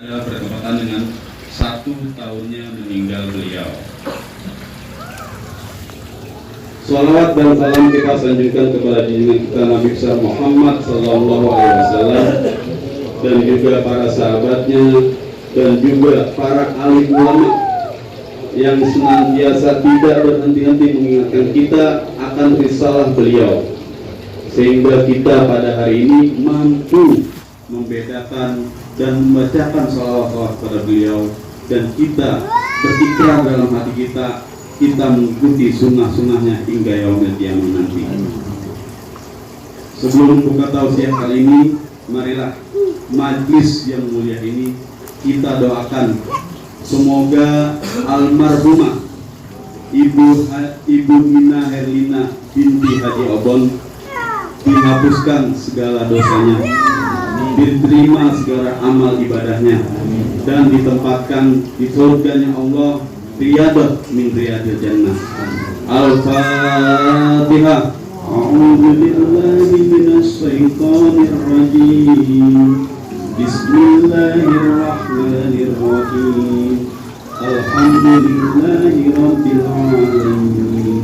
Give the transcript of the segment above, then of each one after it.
Adalah bertepatan dengan 1 tahunnya meninggal beliau. Salawat dan salam kita sanjungkan kepada junjungan kita Nabi besar Muhammad Sallallahu Alaihi Wasallam dan juga para sahabatnya dan juga para alim ulama yang senantiasa tidak berhenti-henti mengingatkan kita akan risalah beliau, sehingga kita pada hari ini mampu membedakan dan membacakan salawat-salawat kepada beliau, dan kita berikrar dalam hati kita mengikuti sunnah-sunnahnya hingga yaumil qiyamah nanti. Sebelum buka tausiah kali ini, marilah majlis yang mulia ini kita doakan semoga almarhumah Ibu Mina Herlina binti Haji Obon dihapuskan segala dosanya, diterima segala amal ibadahnya, dan ditempatkan di surganya Allah, riyadah min riyadil jannah. Al-Fatihah. A'udzu billahi minasy syaithanir rajim. Bismillahirrahmanirrahim. Alhamdulillahi rabbil alamin.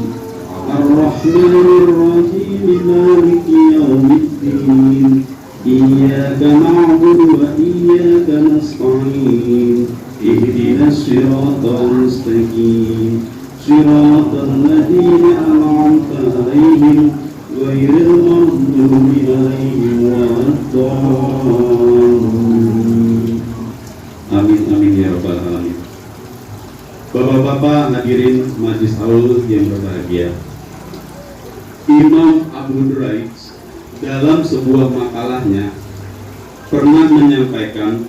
Ar-Rahmanir Rahim. Maliki yaumiddin. Iyyaka na'budu wa iyyaka nasta'in. Ihdinas siratal mustaqim. Siratal ladzina an'amta 'alaihim ghairil maghdubi 'alaihim waladdallin. Amin amin ya rabbal alamin. Bapak-bapak hadirin majelis aul yang berbahagia, Imam Abu Duraid dalam sebuah makalahnya pernah menyampaikan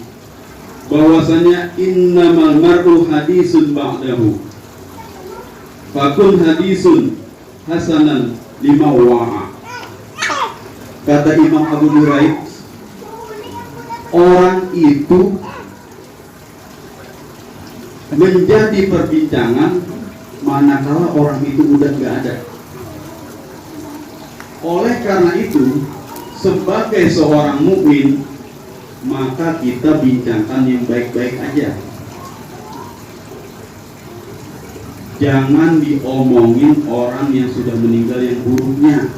bahwasanya innamal mar'u hadisun ba'dahu fakun hadisun hasanan lima wa'a. Kata Imam Abu Duraid, orang itu menjadi perbincangan manakala orang itu udah gak ada. Oleh karena itu, sebagai seorang mukmin, maka kita bincangkan yang baik-baik aja. Jangan diomongin orang yang sudah meninggal yang buruknya.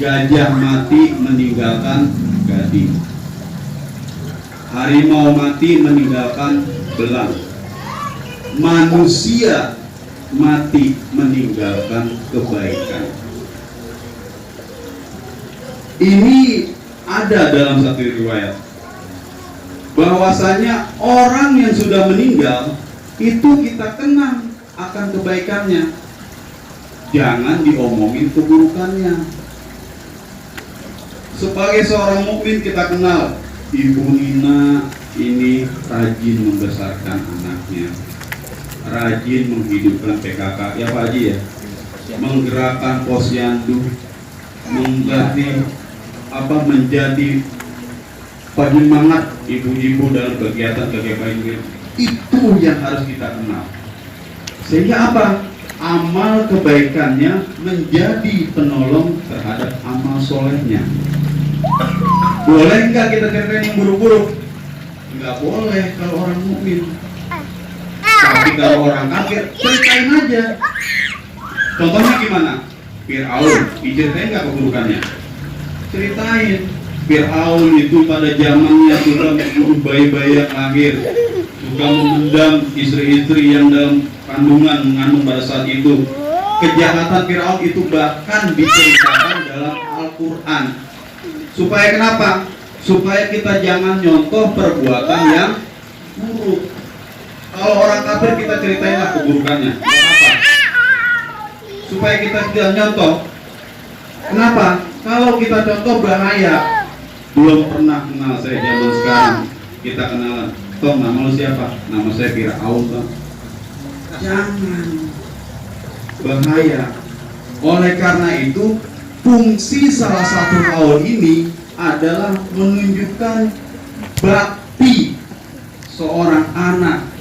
Gajah mati meninggalkan gading, harimau mati meninggalkan belang, manusia mati meninggalkan kebaikan. Ini ada dalam satu riwayat bahwasanya orang yang sudah meninggal itu kita kenang akan kebaikannya, jangan diomongin keburukannya. Sebagai seorang mukmin kita kenal Ibu Nina ini rajin membesarkan anaknya, rajin menghidupkan PKK ya Pak Haji ya, menggerakkan posyandu, menjadi penyemangat ibu-ibu dalam kegiatan-kegiatan itu yang harus kita kenal. Sehingga apa? Amal kebaikannya menjadi penolong terhadap amal solehnya. Boleh nggak kita ceritain yang buruk-buruk? Nggak boleh kalau orang mukmin. Tapi kalau orang kafir, ceritain aja. Contohnya gimana? Fir'aun, diceritain nggak keburukannya? Ceritain. Fir'aun itu pada zamannya sudah membunuh bayi-bayi yang lahir, juga memendam istri-istri yang dalam kandungan mengandung pada saat itu. Kejahatan Fir'aun itu bahkan diceritakan dalam Al-Quran. Supaya kenapa? Supaya kita jangan nyontoh perbuatan yang buruk. Kalau orang kafir kita ceritainlah keburukannya. Kenapa? Supaya kita tidak nyontoh. Kenapa? Kalau kita contoh bahaya. Belum pernah kenal saya zaman sekarang, kita kenalan. Toh nama lu siapa? Nama saya Fir'aun toh. Jangan, bahaya. Oleh karena itu, fungsi salah satu haul ini adalah menunjukkan bakti seorang anak,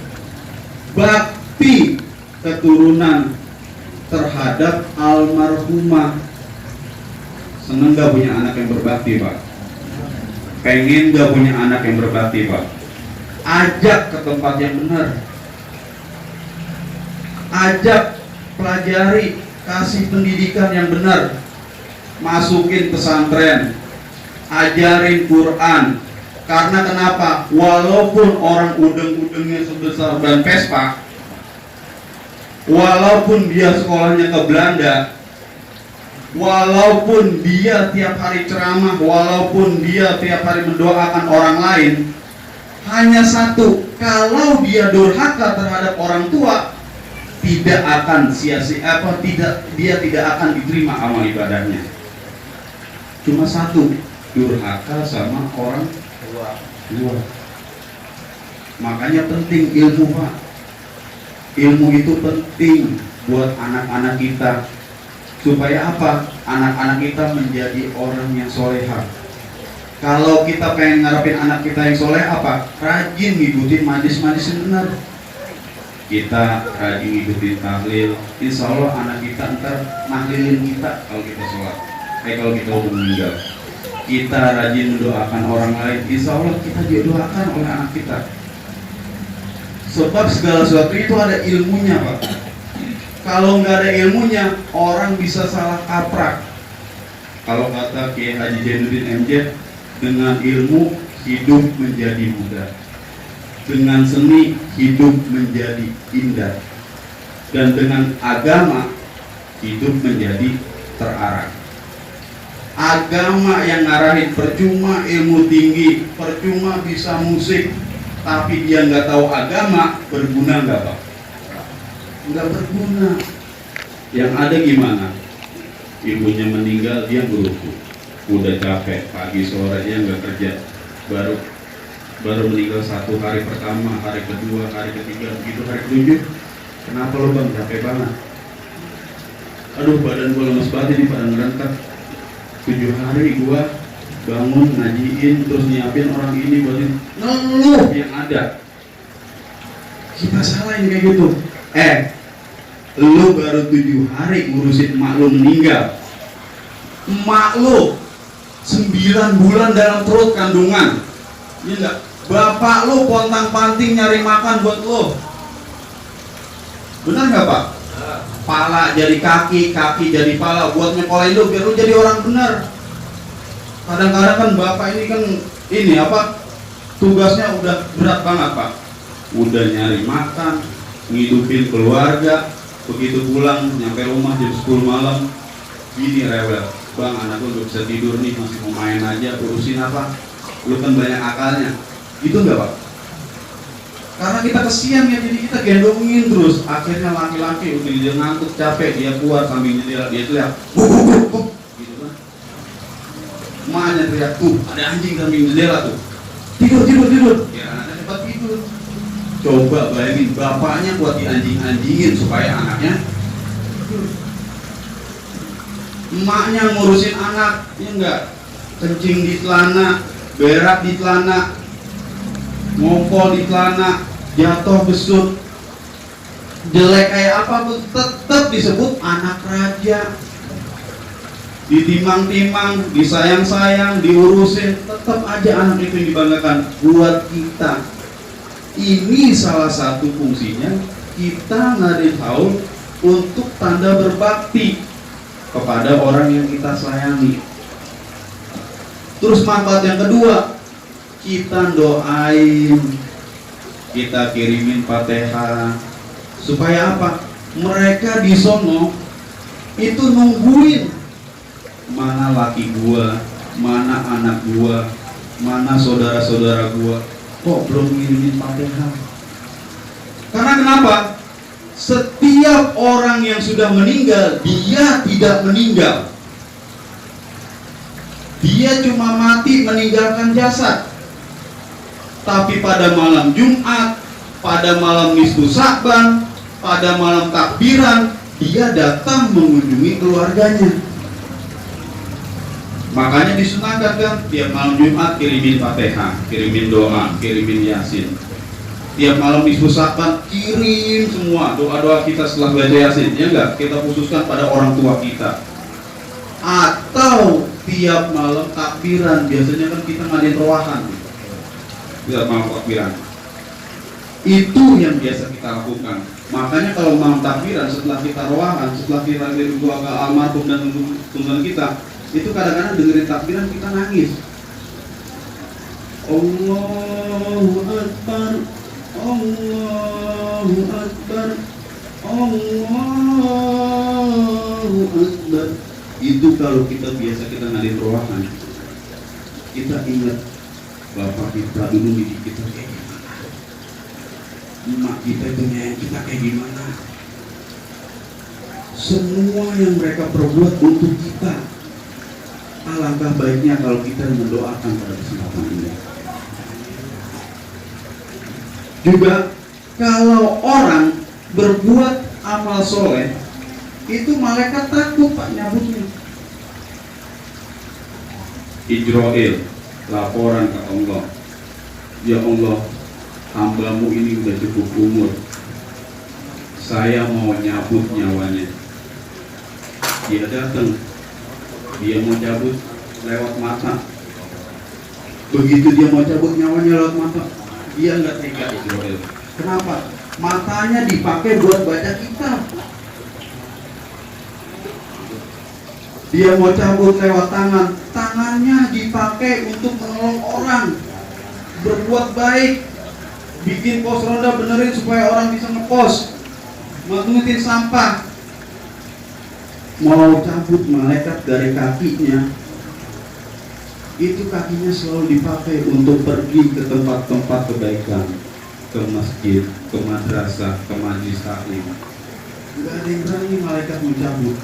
bakti keturunan terhadap almarhumah. Seneng gak punya anak yang berbakti Pak? pengen gak punya anak yang berbakti, Pak? Ajak ke tempat yang benar, ajak pelajari, kasih pendidikan yang benar, masukin pesantren, ajarin Quran. Karena kenapa? Walaupun orang udeng-udengnya sebesar ban Vespa, walaupun dia sekolahnya ke Belanda, walaupun dia tiap hari ceramah, walaupun dia tiap hari mendoakan orang lain, hanya satu, kalau dia durhaka terhadap orang tua, tidak akan sia-sia, dia tidak akan diterima amal ibadahnya. Cuma satu, durhaka sama orang tua. Makanya penting ilmu, Pak. Ilmu itu penting buat anak-anak kita. Supaya apa? Anak-anak kita menjadi orang yang soleha. Kalau kita pengen ngarepin anak kita yang soleh, apa? Rajin ngikutin majlis-majlis yang benar. Kita rajin ngikutin tahlil. Insya Allah anak kita ntar nahlilin kita kalau kita sholat. Kalau kita udah meninggal. Kita rajin mendoakan orang lain, insya Allah kita didoakan oleh anak kita. Sebab segala sesuatu itu ada ilmunya, Pak. Kalau nggak ada ilmunya, orang bisa salah kaprah. Kalau kata Kiai Haji Zainuddin MJ, dengan ilmu hidup menjadi mudah, dengan seni hidup menjadi indah, dan dengan agama hidup menjadi terarah. Agama yang ngarahin, percuma ilmu tinggi, percuma bisa musik, tapi dia nggak tahu agama, berguna nggak, Pak? Nggak berguna. Yang ada gimana? Ibunya meninggal, dia ngeluh, udah capek, pagi sore dia nggak kerja, baru meninggal 1 hari pertama, hari kedua, hari ketiga, begitu hari ke-7, kenapa lo bang capek banget? Aduh, badan gue lemes banget ini, pada ngerangkak. 7 hari gua bangun ngajiin, terus nyiapin orang ini buatin, ngeluh yang ada. Kita salahin kayak gitu. Lu baru 7 hari ngurusin emak lu meninggal. Emak lu 9 bulan dalam perut kandungan. Iya enggak? Bapak lu pontang-panting nyari makan buat lu. Benar nggak, Pak? Pala jadi kaki, kaki jadi pala buat nyekolahin lu biar lu jadi orang benar. Kadang-kadang kan bapak ini kan tugasnya udah berat banget, Pak. Udah nyari makan, ngidupin keluarga, begitu pulang nyampe rumah jam 10 malam, gini rewel, bang anak lu udah bisa tidur nih, masih mau main aja, urusin apa? Lu kan banyak akalnya, gitu nggak, Pak? Karena kita kesian ya, jadi kita gendongin terus. Akhirnya laki-laki udah dia ngantuk, capek, dia keluar sambil jendela, dia teriak, buk, gitu kan. Emaknya teriak, tuh ada anjing sambil jendela tuh. Tidur. Ya anaknya cepat tidur. Coba bayangin, bapaknya buat dianjing-anjingin supaya anaknya tidur. Emaknya ngurusin anak, ya enggak? Kencing di celana, berak di celana, ngopol di celana, jatuh besut, jelek kayak apa pun tetap disebut anak raja. Ditimang-timang, disayang-sayang, diurusin, tetap aja anak itu yang dibanggakan. Buat kita, ini salah satu fungsinya kita ngasih tahu untuk tanda berbakti kepada orang yang kita sayangi. Terus manfaat yang kedua, kita doain, kita kirimin Fatihah, supaya apa? Mereka di sono itu nungguin mana laki gua, mana anak gua, mana saudara-saudara gua, kok belum ngirimin Fatihah? Karena kenapa? Setiap orang yang sudah meninggal, dia tidak meninggal. Dia cuma mati meninggalkan jasad. Tapi pada malam Jumat, pada malam nisfu Sa'ban, pada malam takbiran, dia datang mengunjungi keluarganya. Makanya disunahkan kan, tiap malam Jumat kirimin Fatihah, kirimin doa, kirimin Yasin. Tiap malam nisfu Sa'ban kirim semua doa-doa kita setelah baca Yasin. Ya enggak, kita khususkan pada orang tua kita. Atau Tiap malam takbiran, biasanya kan kita ngadain roahan. Tiap malam takbiran. Itu yang biasa kita lakukan. Makanya kalau malam takbiran, setelah kita roahan, setelah kita berdoa ke almarhum dan tunggal kita, itu kadang-kadang dengerin takbiran kita nangis. Allahu Akbar, Allahu Akbar, Allahu Akbar. Itu kalau kita biasa kita ngadain roahan, kita ingat bapak kita dulu didik kita kayak gimana, emak kita itu nyayang kita kayak gimana. Semua yang mereka perbuat untuk kita, alangkah baiknya kalau kita mendoakan pada kesempatan ini. Juga kalau orang berbuat amal soleh, itu malaikat takut Pak nyabutnya. Ijroil laporan ke Allah, ya Allah, hambamu ini udah cukup umur, saya mau nyabut nyawanya. Dia datang, dia mau cabut lewat mata. Begitu dia mau cabut nyawanya lewat mata, dia nggak tega Ijroil. Kenapa? Matanya dipakai buat baca kitab. Dia mau cabut lewat tangan, tangannya dipakai untuk menolong orang, berbuat baik, bikin pos ronda benerin supaya orang bisa ngepos, mengutin sampah. Mau cabut malaikat dari kakinya, itu kakinya selalu dipakai untuk pergi ke tempat-tempat kebaikan, ke masjid, ke madrasah, ke majlis taklim. Nggak ada yang berani malaikat mencabut.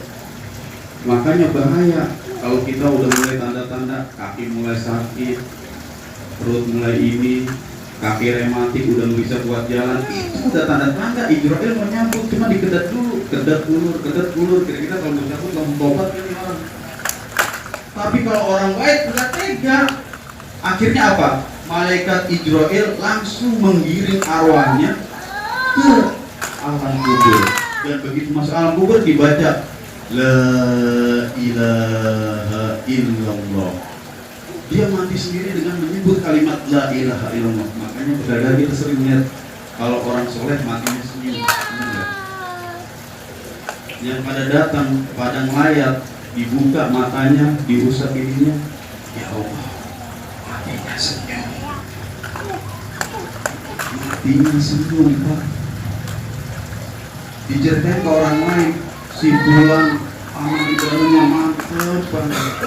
Makanya bahaya kalau kita udah mulai tanda-tanda kaki mulai sakit, perut mulai ini, kaki rematik udah nggak bisa buat jalan, itu udah tanda-tanda Ijroil mau nyambut, cuma dikedat dulu, kedat ulur, kira-kira kalau mau nyambut langsung tobat ini orang. Tapi kalau orang baik udah tega, akhirnya apa? Malaikat Ijroil langsung menggiring arwahnya ke alam kubur, dan begitu masuk alam kubur dibaca La ilaha illallah. Dia mati sendiri dengan menyebut kalimat La ilaha illallah. Makanya berbeda kita sering lihat kalau orang soleh matinya senyum. Yang pada datang padang mayat, dibuka matanya, diusap ininya, ya Allah, matinya senyum. Matinya senyum Pak. Diceritain ke orang lain, si pulang amal ibadahnya mantap banget.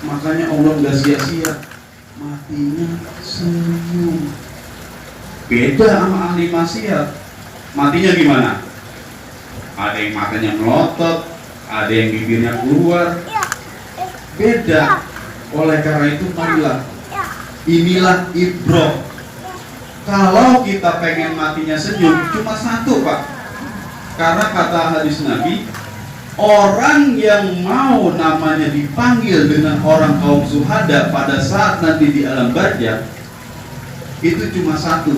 Makanya Allah nggak sia-sia, matinya senyum. Beda sama ahli maksiat, matinya gimana? Ada yang matanya melotot, ada yang bibirnya keluar. Beda. Oleh karena itu marilah, inilah ibroh. Kalau kita pengen matinya senyum, cuma satu Pak. Karena kata hadis Nabi, orang yang mau namanya dipanggil dengan orang kaum syuhada pada saat nanti di alam barzakh, itu cuma satu,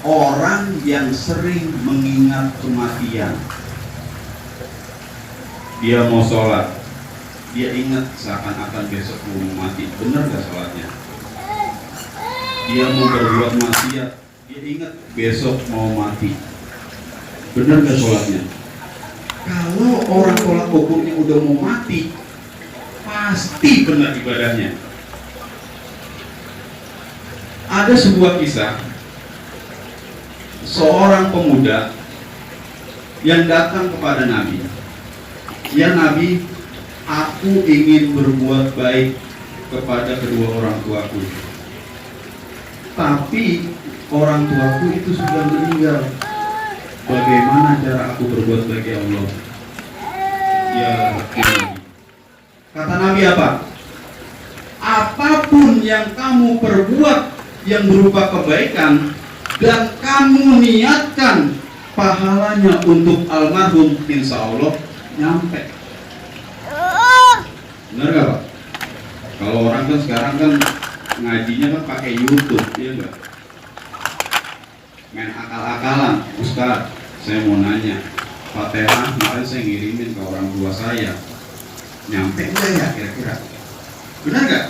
orang yang sering mengingat kematian. Dia mau sholat, dia ingat seakan-akan besok mau mati. Benar gak sholatnya? Dia mau berbuat maksiat, dia ingat besok mau mati. Benar gak sholatnya? Kalau orang tolak ukurnya udah mau mati, pasti benar ibadahnya. Ada sebuah kisah, seorang pemuda yang datang kepada Nabi. Ya Nabi, aku ingin berbuat baik kepada kedua orang tuaku, tapi orang tuaku itu sudah meninggal. Bagaimana cara aku berbuat baik ya Allah? Ya Nabi. Kata Nabi apa? Apapun yang kamu perbuat yang berupa kebaikan dan kamu niatkan pahalanya untuk almarhum, insya Allah nyampe. Benar gak Pak? Kalau orang kan sekarang kan ngajinya kan pakai YouTube, ya enggak? Main akal-akalan. Ustaz, saya mau nanya, Fatihah kemarin saya ngirimin ke orang tua saya, nyampe enggak ya kira-kira? Benar nggak?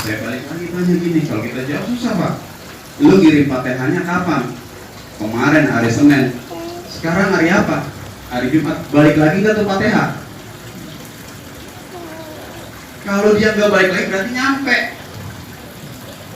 Saya balik lagi tanya gini, kalau kita jawab susah Pak. Lu ngirim Fatihahnya kapan? Kemarin hari Senin. Sekarang hari apa? Hari Jumat. Balik lagi ke tuh Fatihah. Kalau dia nggak balik lagi berarti nyampe.